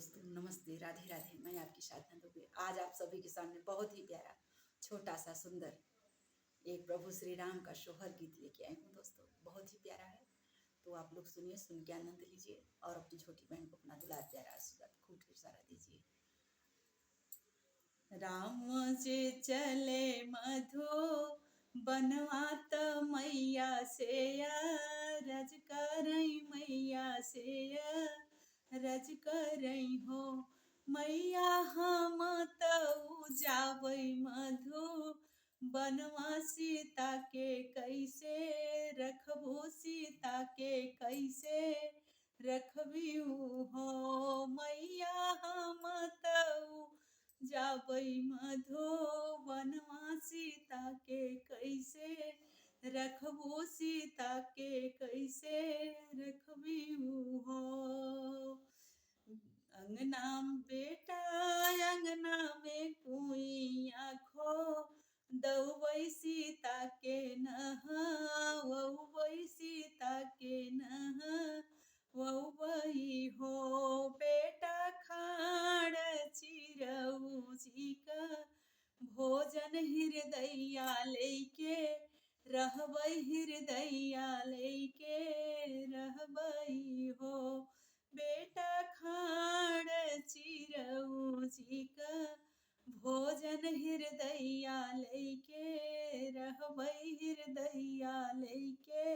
दोस्तों, नमस्ते, राधे राधे। मैं आपकी साधना दुबे आज आप सभी के सामने बहुत ही प्यारा, छोटा सा, सुंदर एक प्रभु श्री राम का सोहर गीत लेके आई हूँ। दोस्तों, बहुत ही प्यारा है, तो आप लोग सुनिए, सुन के आनंद लीजिए और अपनी छोटी बहन को अपना दुलार प्यारा आशीर्वाद खूब ढेर सारा दीजिए। राम जे चले मधु बनवात मैया से रज करई मैया से रज करई हो मैया। हम तऊ जावई मधु बनवा सीता के कैसे रखबो, सीता के कैसे रखबी हो मैया। हम तऊ जावई मधु बनवा सीता के कैसे रखबो, सीता के कैसे रखबी हो। अंगना बेटा अंगना में कुइया खो दौवई सीता के नहवई, सीता के नहवई हो। बेटा खाड़ चिरऊ जी का भोजन हृदया लेके रहबई, हृदया लेके रहबई हो। बेटा खाड़ चिरऊ जी का भोजन हृदया लेके रहबई, हृदया लेके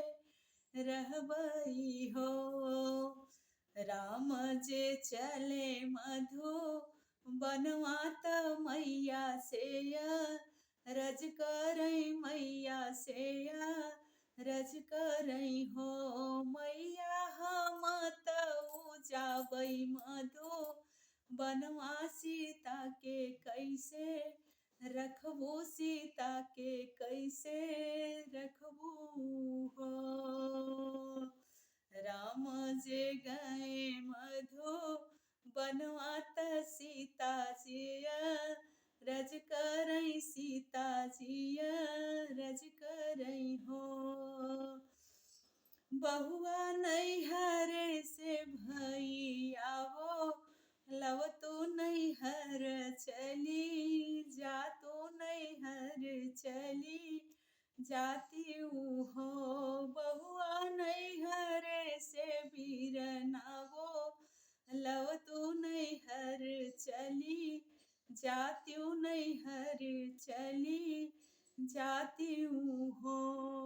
रहबई हो। राम जे चले मधु बनवात मैया से रज करई मैया से रज करई हो मैया। हम तऊ जावई मधु बनवा सीता के कैसे रखबो, सीता के कैसे रखबू हो। राम जे गए मधु बनवात सीता जिया रज करई, सीता जिया रज करई हो। बहुआ नैहर से भैया हो लव तो नैहर चली जा, तो नैहर चली जाती हो। बहुआ नैहर से बीरना वो लव तो नैहर चली जाती, नैहर चली जाती हो।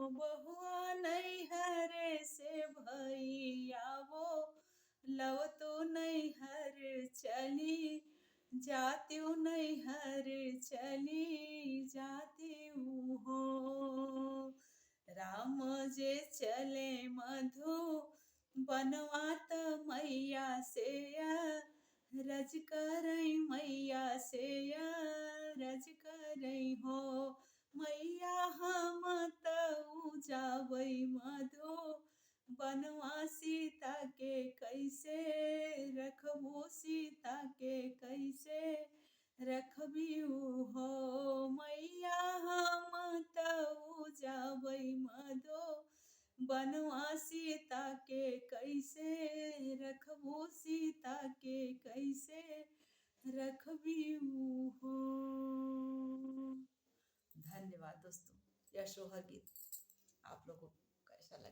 बहुआ नैहर से भैया वो लव तो नैहर चली जाती, नैहर चली जाती हो। राम जे चले मधु बनवात मैया से रज करई मैया से रज करई हो मैया। हम तऊ जावई मधु बनवा सीता के कैसे रखबो, सीता के कैसे रखबी हो मैया। हम तऊ जावई मधु बनवा सीता के कैसे रखबो, सीता के कैसे रखबी हो। धन्यवाद दोस्तों। यह सोहर गीत आप लोगों को कैसा लगा?